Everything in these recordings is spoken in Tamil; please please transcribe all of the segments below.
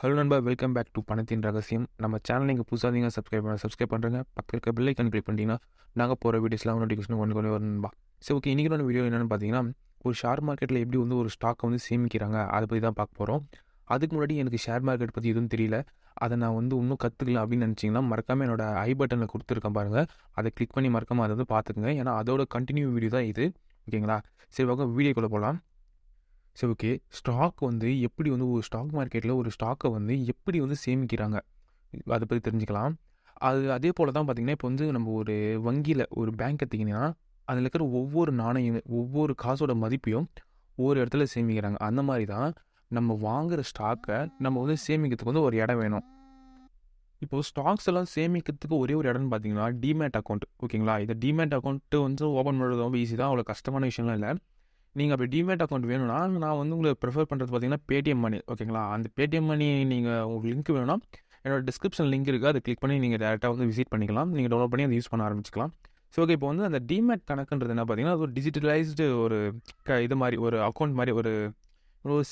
ஹலோ நண்பா, வெல்கம் பேக் டு பணத்தின் ரகசியம். நம்ம சேனல் நீங்கள் புதுசாக இருந்தீங்கன்னா சப்ஸ்கிரைப் பண்ணுறேங்க. பக்கத்தில் இருக்க பெல் ஐக்கன் கிளிக் பண்ணிட்டீங்கன்னா நாங்கள் போகிற வீடியோஸ்லாம் நோட்டிஃபிகேஷன் கொண்டு வரும் நண்பா. சரி, ஓகே. இன்றைக்கான வீடியோ என்னென்னு பார்த்தீங்கன்னா, ஒரு ஷேர் மார்க்கெட்டில் எப்படி வந்து ஒரு ஸ்டாக்கை வந்து சேமிக்கிறாங்க அதை பற்றி தான் பார்க்க போகிறோம். அதுக்கு முன்னாடி எனக்கு ஷேர் மார்க்கெட் பற்றி எதுவும் தெரியல, அதை நான் வந்து இன்னும் கற்றுக்கலாம் அப்படின்னு நினச்சிங்கன்னா மறக்காமல் என்னோட ஐ பட்டனில் கொடுத்துருக்கேன் பாருங்கள், அதை கிளிக் பண்ணி மறக்காமல் அதை வந்து பார்த்துக்குங்க. ஏன்னா அதோட கண்டினியூ வீடியோ தான் இது. ஓகேங்களா? சரி, வாங்க வீடியோக்குள்ளே போகலாம். சரி, ஓகே. ஸ்டாக் வந்து எப்படி வந்து ஒரு ஸ்டாக் மார்க்கெட்டில் ஒரு ஸ்டாக்கை வந்து எப்படி வந்து சேமிக்கிறாங்க அதை பற்றி தெரிஞ்சுக்கலாம். அதே போல் தான் பார்த்திங்கன்னா, இப்போ வந்து நம்ம ஒரு வங்கியில் ஒரு பேங்க் எடுத்திங்கன்னா அதில் இருக்கிற ஒவ்வொரு நாணயம் ஒவ்வொரு காசோட மதிப்பையும் ஒவ்வொரு இடத்துல சேமிக்கிறாங்க. அந்த மாதிரி தான் நம்ம வாங்குகிற ஸ்டாக்கை நம்ம வந்து சேமிக்கிறதுக்கு வந்து ஒரு இடம் வேணும். இப்போது ஸ்டாக்ஸ் எல்லாம் சேமிக்கிறதுக்கு ஒரே ஒரு இடம்னு பார்த்தீங்கன்னா டிமேட் அக்கௌண்ட். ஓகேங்களா? இந்த டிமேட் அக்கௌண்ட்டு வந்து ஓப்பன் பண்ணுறது ரொம்ப ஈஸி தான், அவ்வளோ கஷ்டமான விஷயம்லாம் இல்லை. நீங்கள் அப்படி டிமேட் அக்கௌண்ட் வேணும்னா நான் வந்து உங்களுக்கு ப்ரிஃபர் பண்ணுறது பார்த்தீங்கன்னா பேடிஎம் மணி. ஓகேங்களா? அந்த பேடிஎம் மணி நீங்கள் உங்களுக்கு லிங்க் வேணும்னா என்னோட டிஸ்கிரிப்ஷன் லிங்க் இருக்குது, அதை கிளிக் பண்ணி நீங்கள் டேரெக்டாக வந்து விசிட் பண்ணிக்கலாம். நீங்கள் டவுன்லோட் பண்ணி அதை யூஸ் பண்ண ஆரம்பிச்சிக்கலாம். ஸோ ஓகே, இப்போ வந்து அந்த டிமேட் கணக்குன்றது என்ன பார்த்தீங்கன்னா, அது ஒரு டிஜிட்டலைஸ்டு ஒரு இது மாதிரி ஒரு அக்கௌண்ட் மாதிரி ஒரு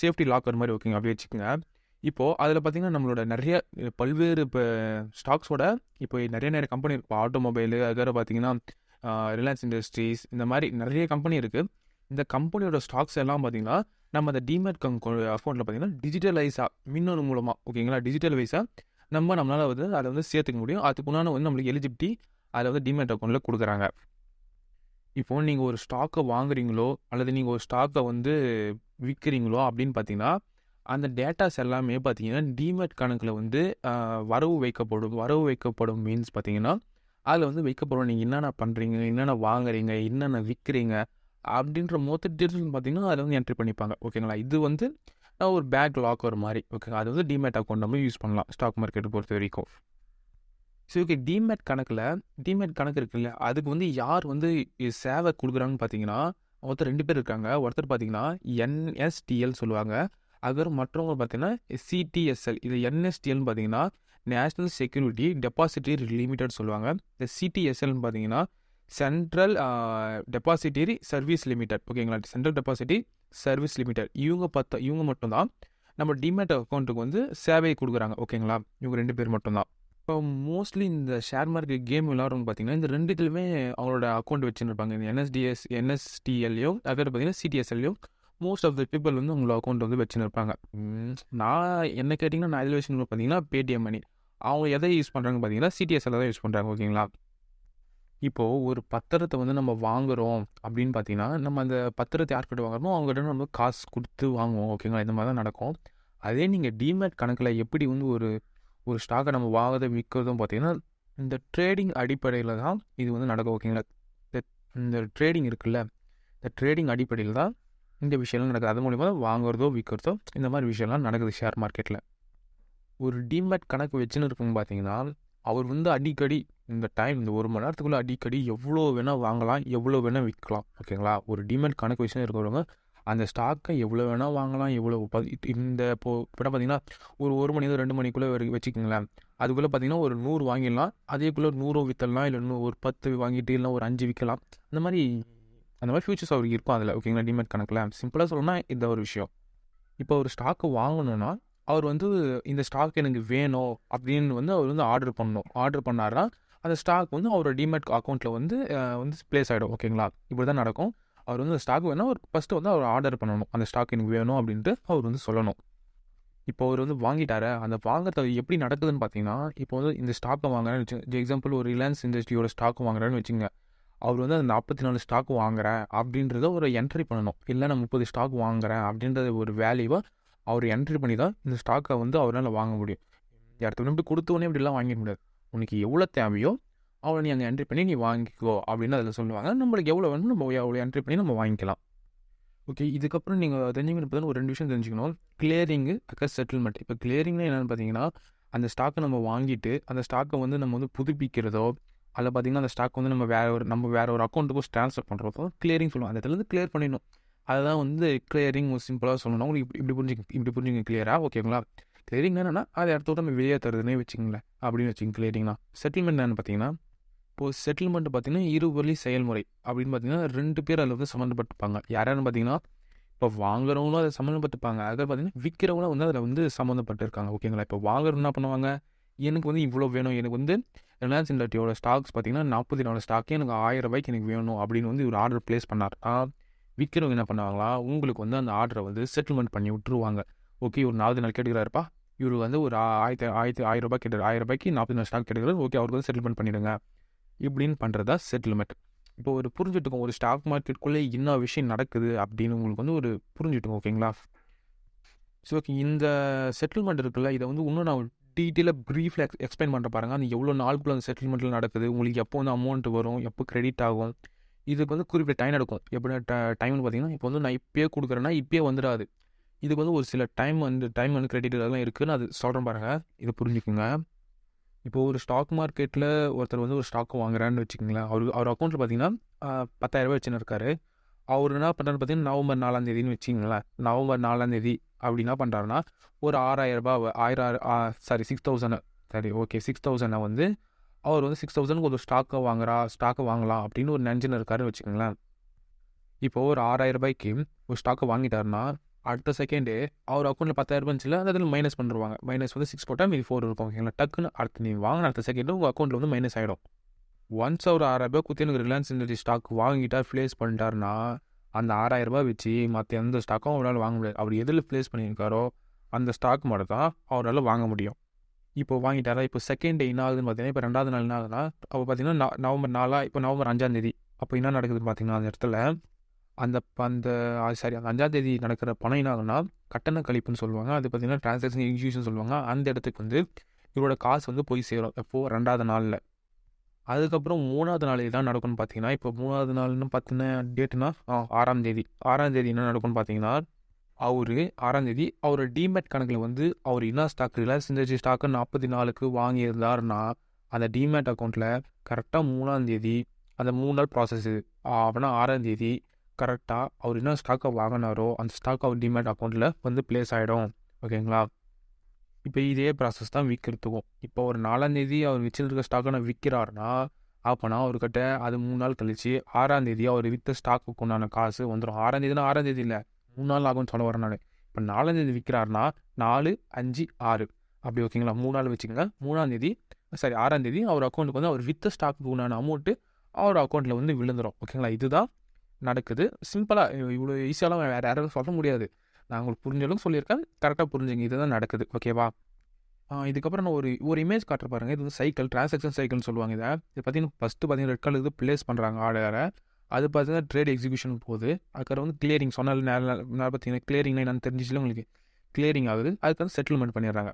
சேஃப்டி லாக்கர் மாதிரி. ஓகேங்க, அப்படி வச்சுக்கோங்க. இப்போது அதில் பார்த்திங்கன்னா நம்மளோட நிறைய பல்வேறு இப்போ ஸ்டாக்ஸோட இப்போ நிறைய கம்பெனி இருக்குது. இப்போ ஆட்டோமொபைலு, அதுக்காக பார்த்திங்கன்னா ரிலையன்ஸ் இண்டஸ்ட்ரீஸ், இந்த மாதிரி நிறைய கம்பெனி இருக்குது. இந்த கம்பெனியோட ஸ்டாக்ஸ் எல்லாம் பார்த்திங்கன்னா நம்ம அந்த டிமேட் அக்கௌண்ட்டில் பார்த்திங்கன்னா டிஜிட்டலைஸாக மின்னணு மூலமாக, ஓகேங்களா, டிஜிட்டல் வைஸாக நம்மளால் வந்து அதை வந்து சேர்த்துக்க முடியும். அதுக்கு முன்னாடி வந்து நம்மளுக்கு எலிஜிபிலிட்டி அதில் வந்து டிமேட் அக்கௌண்ட்டில் கொடுக்குறாங்க. இப்போது நீங்கள் ஒரு ஸ்டாக்கை வாங்குறீங்களோ அல்லது நீங்கள் ஒரு ஸ்டாக்கை வந்து விற்கிறீங்களோ அப்படின்னு பார்த்தீங்கன்னா அந்த டேட்டாஸ் எல்லாமே பார்த்தீங்கன்னா டிமேட் கணக்கில் வந்து வரவு வைக்கப்படும் மீன்ஸ் பார்த்தீங்கன்னா அதில் வந்து வைக்கப்படும். நீங்கள் என்னென்ன பண்ணுறீங்க, என்னென்ன வாங்குறீங்க, என்னென்ன விற்கிறீங்க அப்படின்ற மொத்த டீட்டெயில்ஸ் பார்த்தீங்கன்னா அதில் வந்து என்ட்ரி பண்ணிப்பாங்க. ஓகேங்களா? இது வந்து ஒரு பேக் லாக்கர் மாதிரி. ஓகே, அது வந்து டிமேட் அக்கௌண்ட் நம்ம யூஸ் பண்ணலாம் ஸ்டாக் மார்க்கெட்டை பொறுத்த வரைக்கும். சரி, ஓகே. டிமேட் கணக்கு இருக்குல்ல, அதுக்கு வந்து யார் வந்து சேவை கொடுக்குறாங்கன்னு பார்த்தீங்கன்னா ஒருத்தர் 2 பேர் இருக்காங்க. ஒருத்தர் பார்த்தீங்கன்னா என்எஸ்டிஎல் சொல்லுவாங்க, அது மற்றவங்க பார்த்தீங்கன்னா சிடிஎஸ்எல். இது என்எஸ்டிஎல்னு பார்த்தீங்கன்னா நேஷ்னல் செக்யூரிட்டி டெபாசிட்டரி லிமிடெட் சொல்லுவாங்க. இந்த சிடிஎஸ்எல்னு பார்த்தீங்கன்னா சென்ட்ரல் டெபாசிட்டரி சர்வீஸ் லிமிடெட். ஓகேங்களா? Central depository service limited. இவங்க மட்டும்தான் நம்ம டிமேட் அக்கௌண்ட்டுக்கு வந்து சேவை கொடுக்குறாங்க. ஓகேங்களா? இவங்க 2 பேர் மட்டும்தான். இப்போ மோஸ்ட்லி இந்த ஷேர் மார்க்கெட் கேம் விளாட்றவங்க பார்த்தீங்கன்னா இந்த 2த்துலையுமே அவங்களோட அக்கௌண்ட் வச்சுருப்பாங்க. இந்த என்எஸ்டிஎல்லையும் அதே பார்த்தீங்கன்னா சிடிஎஸ்எல்லையும் மோஸ்ட் ஆஃப் த பீப்புள் வந்து உங்களோட அக்கௌண்ட் வந்து வச்சுருப்பாங்க. நான் என்ன கேட்டிங்கன்னா நான் இதில் வச்சுன்னு பார்த்தீங்கன்னா பேடிஎம் மணி. அவங்க எதை யூஸ் பண்ணுறாங்க பார்த்தீங்கன்னா சிடிஎஸ்எல் தான் யூஸ் பண்ணுறாங்க. ஓகேங்களா? இப்போது ஒரு பத்திரத்தை வந்து நம்ம வாங்குகிறோம் அப்படின்னு பார்த்தீங்கன்னா நம்ம அந்த பத்திரத்தை யார்கிட்ட வாங்குறோமோ அவங்ககிட்ட நம்ம காசு கொடுத்து வாங்குவோம். ஓகேங்களா? இந்த மாதிரி தான் நடக்கும். அதே நீங்கள் டிமேட் கணக்கில் எப்படி வந்து ஒரு ஸ்டாக்கை நம்ம வாங்குறதும் விற்கிறதும் பார்த்தீங்கன்னா இந்த ட்ரேடிங் அடிப்படையில் தான் இது வந்து நடக்கும். ஓகேங்களா? இந்த ட்ரேடிங் இருக்குல்ல, இந்த ட்ரேடிங் அடிப்படையில் தான் இந்த விஷயம்லாம் நடக்குது. அது மூலிமா தான் வாங்குறதோ விற்கிறதோ இந்த மாதிரி விஷயம்லாம் நடக்குது ஷேர் மார்க்கெட்டில். ஒரு டிமேட் கணக்கு வச்சுன்னு இருக்குங்க பார்த்தீங்கன்னா அவர் வந்து அடிக்கடி இந்த 1 மணி நேரத்துக்குள்ளே அடிக்கடி எவ்வளோ வேணால் வாங்கலாம், எவ்வளோ வேணால் விற்கலாம். ஓகேங்களா? ஒரு டிமேட் கணக்கு வச்சுன்னு இருக்கிறவங்க அந்த ஸ்டாக்கை எவ்வளோ வேணால் வாங்கலாம், இந்த இப்போ பார்த்தீங்கன்னா ஒரு மணி 2 மணிக்குள்ளே வச்சுக்கோங்களேன். அதுக்குள்ளே பார்த்தீங்கன்னா ஒரு 100 வாங்கிடலாம், அதேக்குள்ளே 100 விற்றலாம், இல்லை இன்னும் ஒரு 10 வாங்கிட்டு இல்லை ஒரு 5 விற்கலாம். அந்த மாதிரி ஃபியூச்சர்ஸ் அவருக்கு இருக்கும் அதில். ஓகேங்களா? டிமேட் கணக்கில் சிம்பிளாக சொல்லணும்னா இந்த ஒரு விஷயம். இப்போ ஒரு ஸ்டாக்கை வாங்கணுன்னா அவர் வந்து இந்த ஸ்டாக் எனக்கு வேணும் அப்படின்னு வந்து அவர் வந்து ஆர்டர் பண்ணார்னா அந்த ஸ்டாக் வந்து அவரோட டிமேட் அக்கௌண்ட்டில் வந்து ப்ளேஸ் ஆகிடும். ஓகேங்களா? இப்படி தான் நடக்கும். அவர் வந்து ஸ்டாக் வேணும், அவர் ஃபஸ்ட்டு வந்து அவர் ஆர்டர் பண்ணணும். அந்த ஸ்டாக் எனக்கு வேணும் அப்படின்ட்டு அவர் வந்து சொல்லணும். இப்போ அவர் வந்து வாங்கிட்டார். அந்த வாங்குறது எப்படி நடக்குதுன்னு பார்த்தீங்கன்னா, இப்போ வந்து இந்த ஸ்டாக்கை வாங்குறேன்னு வச்சுங்க, எக்ஸாம்பிள் ஒரு ரிலையன்ஸ் இண்டஸ்ட்ரியோட ஸ்டாக் வாங்குறேன்னு வச்சுங்க. அவர் வந்து அந்த 44 ஸ்டாக் வாங்குறேன் அப்படின்றத ஒரு என்ட்ரி பண்ணணும். இல்லை நான் 30 ஸ்டாக் வாங்குறேன் அப்படின்றத ஒரு வேல்யூவாக அவர் என்ட்ரி பண்ணி தான் இந்த ஸ்டாக்கை வந்து அவரால் வாங்க முடியும். இடத்துல நம்பி கொடுத்தோன்னே இப்படிலாம் வாங்கிட முடியாது. உனக்கு எவ்வளோ தேவையோ அவ்வளோ நீ அங்கே என்ட்ரி பண்ணி நீ வாங்கிக்கோ அப்படின்னு அதில் சொல்லுவாங்க. நம்மளுக்கு எவ்வளோ வேணும் நம்ம அவ்வளோ என்ட்ரி பண்ணி நம்ம வாங்கிக்கலாம். ஓகே, இதுக்கப்புறம் நீங்கள் தெரிஞ்சுக்கணும் பார்த்தீங்கன்னா ஒரு 2 விஷயம் தெரிஞ்சுக்கணும். கிளியரிங்கு செட்டில்மெண்ட். இப்போ கிளியரிங்னா என்னென்னு பார்த்தீங்கன்னா அந்த ஸ்டாக்கை நம்ம வாங்கிட்டு அந்த ஸ்டாக்கை வந்து நம்ம வந்து புதுப்பிக்கிறதோ அதில் பார்த்திங்கன்னா அந்த ஸ்டாக் வந்து நம்ம வேறு ஒரு அக்கௌண்ட்டுக்கும் ட்ரான்ஸ்ஃபர் பண்ணுறதோ கிளியரிங் சொல்லுவோம். அந்த இடத்துல வந்து கிளியர் பண்ணிடணும். அதுதான் வந்து கிளியரிங் சிம்பிளாக சொல்லணும். உங்களுக்கு இப்படி புரிஞ்சுங்க கிளியராக. ஓகேங்களா? கிளியரிங் என்னென்னா அதை இடத்தோட நம்ம வெளியே தருதுன்னே வச்சுங்களேன் அப்படின்னு வச்சுங்க கிளியரிங்னா. செட்டில்மெண்ட் என்னென்னு பார்த்தீங்கன்னா இப்போது செட்டில்மெண்ட் பார்த்தீங்கன்னா இருவழி செயல்முறை அப்படின்னு பார்த்தீங்கன்னா 2 பேர் அதில் வந்து சம்மந்தப்பட்டிருப்பாங்க. யாரான்னு பார்த்தீங்கன்னா இப்போ வாங்குறவங்களும் அதை சம்மந்தப்பட்டிருப்பாங்க. அதில் பார்த்தீங்கன்னா விற்கிறவங்களும் வந்து அதில் வந்து சம்மந்தப்பட்டிருக்காங்க. ஓகேங்களா? இப்போ வாங்குறவங்க என்ன பண்ணுவாங்க, எனக்கு வந்து இவ்வளோ வேணும். எனக்கு வந்து ரிலையன்ஸ் இண்டஸ்ட்ரியோட ஸ்டாக்ஸ் பார்த்தீங்கன்னா 44 ஸ்டாக்கே எனக்கு ரூ. 1000 எனக்கு வேணும் அப்படின்னு வந்து ஒரு ஆர்டர் பிளேஸ் பண்ணார்னா, விற்கிறவங்க என்ன பண்ணுவாங்களா, உங்களுக்கு வந்து அந்த ஆர்டரை வந்து செட்டில்மெண்ட் பண்ணி விட்டுருவாங்க. ஓகே, ஒரு 4 நாள் கேட்டுக்கிறாருப்பா, இவர் வந்து ஒரு ரூ. 1000 கேட்டார். ரூ. 1000க்கு 44 ஸ்டாக் கேட்டுக்கிறாரு. ஓகே, அவருக்கு வந்து செட்டில்மெண்ட் பண்ணிடுங்க இப்படின்னு பண்ணுறது தான் செட்டில்மெண்ட். இப்போ ஒரு புரிஞ்சுட்டுக்கோங்க, ஒரு ஸ்டாக் மார்க்கெட்டுக்குள்ளே என்ன விஷயம் நடக்குது அப்படின்னு உங்களுக்கு வந்து ஒரு புரிஞ்சுட்டுங்க. ஓகேங்களா? ஸோ ஓகே, இந்த செட்டில்மெண்ட் இருக்குல்ல, இதை வந்து இன்னும் நான் டீட்டெயிலாக ப்ரீஃபில் எக்ஸ்பிளைன் பண்ணுற பாருங்க. அது எவ்வளோ நாளுக்குள்ள அந்த செட்டில்மெண்ட்டில் நடக்குது, உங்களுக்கு எப்போ வந்து அமௌண்ட் வரும், எப்போ கிரெடிட் ஆகும், இதுக்கு வந்து குறிப்பிட்ட டைம் எடுக்கும். எப்படி டைம்னு பார்த்தீங்கன்னா, இப்போ வந்து நான் இப்போயே கொடுக்குறேன்னா இப்போயே வந்துடாது. இதுக்கு வந்து ஒரு சில டைம் வந்து கிரெடிட் அதெல்லாம் இருக்குதுன்னு அது சொல்கிறேன் பாருங்கள். இதை புரிஞ்சுக்குங்க. இப்போ ஒரு ஸ்டாக் மார்க்கெட்டில் ஒருத்தர் வந்து ஒரு ஸ்டாக் வாங்குறான்னு வச்சுக்கோங்களேன். அவர் அக்கௌண்ட்டில் பார்த்தீங்கன்னா 10,000 வச்சுன்னு இருக்காரு. அவர் என்ன பண்ணுறாரு பார்த்தீங்கன்னா, நவம்பர் 4ஆம் வச்சுக்கோங்களேன். நவம்பர் 4ஆம் அப்படி என்ன பண்ணுறாருன்னா, ஒரு ரூ. 6,000 சரி ஓகே 6,000 வந்து அவர் வந்து 6,000க்கு ஒரு ஸ்டாக்கை வாங்கலாம் அப்படின்னு ஒரு நினச்சின்னு இருக்காருன்னு வச்சுக்கோங்களேன். இப்போ ஒரு ரூ. 6,000க்கு ஒரு ஸ்டாக்கை வாங்கிட்டாருன்னா, அடுத்த செகண்டு அவர் அக்கௌண்ட்டில் 10,000 இருந்துச்சுல, அந்த இதில் மைனஸ் பண்ணிடுவாங்க. மைனஸ் வந்து 6 போட்டால் மீதி 4 இருக்கும். ஓகேங்களா? டக்குன்னு அடுத்து நீங்கள் வாங்கின அடுத்த செகண்டு உங்கள் அக்கௌண்ட்டில் வந்து மைனஸ் ஆகிடும். ஒன்ஸ் அவர் ரூ. 6,000 கொடுத்து எனக்கு ரிலையன்ஸ் இண்டஸ்ட்ரி ஸ்டாக் வாங்கிட்டார், ப்ளேஸ் பண்ணிட்டாருன்னா, அந்த ரூ. 6,000 வச்சு மற்ற எந்த ஸ்டாக்கும் அவரால் வாங்க முடியாது. அவர் எதில் ப்ளேஸ் பண்ணியிருக்காரோ அந்த ஸ்டாக் மட்டும் தான் அவரால் வாங்க முடியும். இப்போ வாங்கிட்டாரா, இப்போ செகண்ட் டே என்ன ஆகுதுன்னு பார்த்தீங்கன்னா, இப்போ 2வது நாள் என்ன ஆகுதுன்னா, அப்போ பார்த்தீங்கன்னா நவம்பர் 4 இப்போ நவம்பர் 5ஆம் அப்போ என்ன நடக்குதுன்னு பார்த்தீங்கன்னா, அந்த இடத்துல அந்த அந்த அந்த 5ஆம் நடக்கிற பணம் என்ன ஆகுதுன்னா, கட்டண கழிப்புன்னு சொல்லுவாங்க. அது பார்த்தீங்கன்னா டிரான்சாக்ஷன் எக்ஸிக்யூஷன் சொல்லுவாங்க. அந்த இடத்துக்கு வந்து இவரோட காசு வந்து போய் சேரும். எப்போது 2வது நாளில். அதுக்கப்புறம் 3வது நாள் என்ன நடக்கும்னு பார்த்தீங்கன்னா, இப்போ 3வது நாள்னு பார்த்தீங்கன்னா டேட்டுனா 6ஆம் தேதி என்ன நடக்கும்னு பார்த்தீங்கன்னா, அவர் 6ஆம் அவர் டிமேட் கணக்கில் வந்து அவர் என்ன ஸ்டாக் ரிலையன்ஸ் இண்டஸ்ட்ரி ஸ்டாக்கு 44க்கு வாங்கியிருந்தாருன்னா, அந்த டிமேட் அக்கௌண்ட்டில் கரெக்டாக 3ஆம் அந்த 3 நாள் ப்ராசஸ்ஸு. அப்படின்னா 6ஆம் கரெக்டாக அவர் என்ன ஸ்டாக்கை வாங்கினாரோ அந்த ஸ்டாக் அவர் டிமேட் அக்கௌண்ட்டில் வந்து ப்ளேஸ் ஆகிடும். ஓகேங்களா? இப்போ இதே ப்ராசஸ் தான் விற்கிறதுக்கும். இப்போ ஒரு 4ஆம் அவர் வச்சுருக்க ஸ்டாக்கை நான் விற்கிறாருன்னா, அப்போனா அவர்கிட்ட அது 3 நாள் கழிச்சு 6ஆம் அவர் விற்ற ஸ்டாக்குக்கு உண்டான காசு வந்துடும். 6ஆம் இல்லை, 3 நாள் ஆகும்னு சொல்ல வரேன் நான். இப்போ 4ஆம் விற்கிறாருன்னா 4, 5, 6 அப்படி. ஓகேங்களா? 3 நாள் வச்சுக்கோங்க. 6ஆம் அவர் அக்கௌண்ட்டுக்கு வந்து அவர் விற்ற ஸ்டாக்குக்கு உண்டான அமௌண்ட்டு அவர் அக்கௌண்ட்டில் வந்து விழுந்துடும். ஓகேங்களா? இதுதான் நடக்குது. சிம்பிளாக இவ்வளோ ஈஸியாலாம் வேறு யாரும் சொல்ல முடியாது. நான் உங்களுக்கு புரிஞ்ச அளவுக்கு சொல்லியிருக்கேன். கரெக்டாக புரிஞ்சுங்க. இதுதான் நடக்குது. ஓகேவா? இதுக்கப்புறம் நான் ஒரு இமேஜ் காட்டுற பாருங்கள். இது வந்து சைக்கிள், டிரான்சாக்ஷன் சைக்கிள்னு சொல்லுவாங்க. இது பார்த்தீங்கன்னா ஃபஸ்ட்டு பார்த்தீங்கன்னா ரெட் கலர் இது ப்ளேஸ் பண்ணுறாங்க ஆர்டரை. அது பார்த்தீங்கன்னா ட்ரேட் எக்ஸிக்யூஷன் போகுது. அதுக்கப்புறம் வந்து கிளியரிங் சொன்னால நேரம் பார்த்தீங்கன்னா கிளியரிங்னா என்னன்னு தெரிஞ்சிச்சுல உங்களுக்கு. கிளியரிங் ஆகுது. அதுக்கு வந்து செட்டில்மெண்ட் பண்ணிடுறாங்க.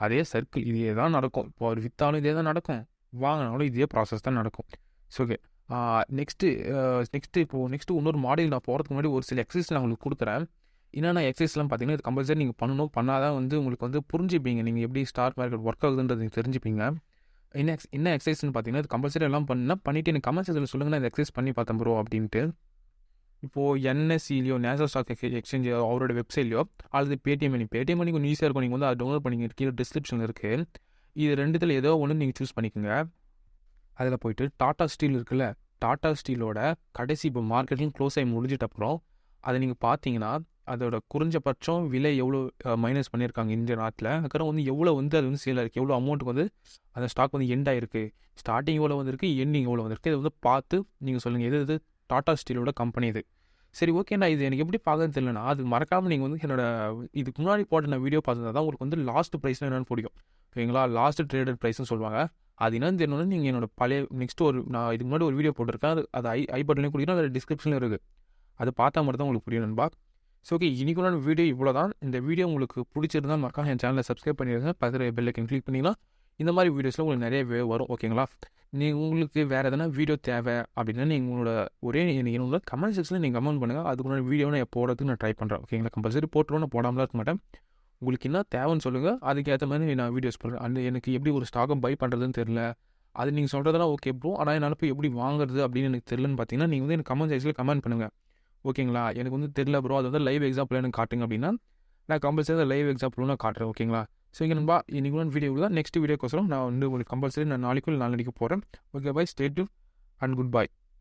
அதே சர்க்கிள் இதே தான் நடக்கும். இப்போ அவர் விற்றாலும் இதே தான் நடக்கும், வாங்கினாலும் இதே ப்ராசஸ் தான் நடக்கும். ஸோ ஓகே, நெக்ஸ்ட்டு இன்னொரு மாடல் நான் போகிறதுக்கு முன்னாடி ஒரு சில எக்ஸசைஸ் நான் உங்களுக்கு கொடுக்குறேன். என்னென்ன எக்ஸசைஸ்லாம் பார்த்தீங்கன்னா, இது கம்பல்சரி நீங்கள் பண்ணால் தான் வந்து உங்களுக்கு வந்து புரிஞ்சுப்பீங்க. நீங்கள் எப்படி ஸ்டாக் மார்க்கெட் ஒர்க் ஆகுதுன்றது நீங்கள் தெரிஞ்சுப்பீங்க. என்ன எக்ஸசைஸ்னு பார்த்தீங்கன்னா, இது கம்பல்சரி எல்லாம் பண்ணிவிட்டு எனக்கு கமெண்ட் செக்ஷனில் சொல்லுங்கள், நான் இந்த எக்ஸசைஸ் பண்ணி பார்த்தேன் ப்ரோ அப்படின்ட்டு. இப்போது என்எஸ்சிலையோ நேஷனல் ஸ்டாக் எக்ஸ்சேஞ்ச் அவரோட வெப்சைட்லையோ அல்லது பேடிஎம் மணி கொஞ்சம் ஈஸியாக இருக்கும். நீங்கள் வந்து அதை டவுன்லோட் பண்ணிங்க, கீழே டிஸ்கிரிப்ஷனில் இருக்குது. இது ரெண்டுத்தில் ஏதோ ஒன்று நீங்கள் சூஸ் பண்ணிக்கோங்க. அதில் போய்ட்டு டாடா ஸ்டீல் இருக்குல்ல, டாடா ஸ்டீலோட கடைசி இப்போ மார்க்கெட்டிங் க்ளோஸ் ஆகி முடிஞ்சிட்ட அப்புறம் அதை நீங்கள் பார்த்தீங்கன்னா அதோட குறைஞ்சபட்சம் விலை எவ்வளோ மைனஸ் பண்ணியிருக்காங்க இந்திய நாட்டில். அதுக்கப்புறம் வந்து எவ்வளோ வந்து அது வந்து சேல் ஆகிருக்கு, எவ்வளோ அமௌண்ட்டுக்கு வந்து அந்த ஸ்டாக் வந்து எண்ட் ஆகிருக்கு, ஸ்டார்டிங் எவ்வளோ வந்திருக்கு, எண்டிங் எவ்வளோ வந்திருக்கு, இதை வந்து பார்த்து நீங்கள் சொல்லுங்கள் எது டாடா ஸ்டீலோட கம்பெனி இது. சரி ஓகேண்ணா, இது எனக்கு எப்படி பார்க்கறது தெரியலனா அது மறக்காமல் நீங்கள் வந்து என்னோட இதுக்கு முன்னாடி போட்ட நான் வீடியோ பார்த்தா தான் உங்களுக்கு வந்து லாஸ்ட் ப்ரைஸ்னால் என்னென்னு பிடிக்கும். ஓகேங்களா? லாஸ்ட் ட்ரேடட் ப்ரைஸ்னு சொல்லுவாங்க. அது என்னன்னு தெரியணும்னா நீங்கள் என்னோட பழைய நான் இதுக்கு முன்னாடி ஒரு வீடியோ போட்டிருக்கேன். அது ஐ பட்டன்லேயும் கொடுக்குறேன், அதில் டிஸ்கிரிப்ஷனில் இருக்குது. அது பார்த்தா மட்டும் தான் உங்களுக்கு புரியும் நண்பா. ஸோ ஓகே, இன்றைக்குள்ள வீடியோ இவ்வளோ தான். இந்த வீடியோ உங்களுக்கு பிடிச்சிருந்தால் மறக்காம என் சேனலை சப்ஸ்கிரைப் பண்ணிடுங்க. பக்கத்தில் பெல் ஐக்கன் கிளிக் பண்ணிங்கன்னா இந்த மாதிரி வீடியோஸில் உங்களுக்கு நிறைய வரும். ஓகேங்களா? உங்களுக்கு வேறு எதனா வீடியோ தேவை அப்படின்னா நீங்கள் என்னோட கமெண்ட் செக்ஷனில் நீங்கள் கமெண்ட் பண்ணுங்கள். அதுக்கு முன்னாடி வீடியோ நான் போடுறதுக்கு நான் ட்ரை பண்ணுறேன். ஓகேங்களா? கம்பல்சரி போட்டுருவோம், நான் போடாமலாம் இருக்க மாட்டேன். உங்களுக்கு என்ன தேவைன்னு சொல்லுங்கள், அதுக்கேற்ற மாதிரி நான் வீடியோஸ் பண்ணுறேன். எனக்கு எப்படி ஒரு ஸ்டாக்கை பை பண்ணுறதுன்னு தெரில, அது நீங்கள் சொல்கிறதெல்லாம் ஓகே ப்ரோ, ஆனால் என்னால் போய் எப்படி வாங்குறது அப்படின்னு எனக்கு தெரிலன்னு பார்த்தீங்கன்னா நீங்கள் வந்து எனக்கு கமெண்ட் செக்ஷனில் கமெண்ட் பண்ணுங்கள். ஓகேங்களா? எனக்கு வந்து தெரில ப்ரோ, அது வந்து லைவ் எக்ஸாம்பிள் எனக்கு காட்டுங்க அப்படின்னா நான் கம்பல்சரி லைவ் எக்ஸாம்பிள் நான் காட்டுறேன். ஓகேங்களா? ஸோ இங்கே நண்பா, இன்றைக்கி வீடியோ தான். நெக்ஸ்ட் வீடியோக்கோசரம் நான் வந்து உங்களுக்கு கம்பல்சரி நான் நாளைக்கு போகிறேன். Okay, bye, stay tune and good bye.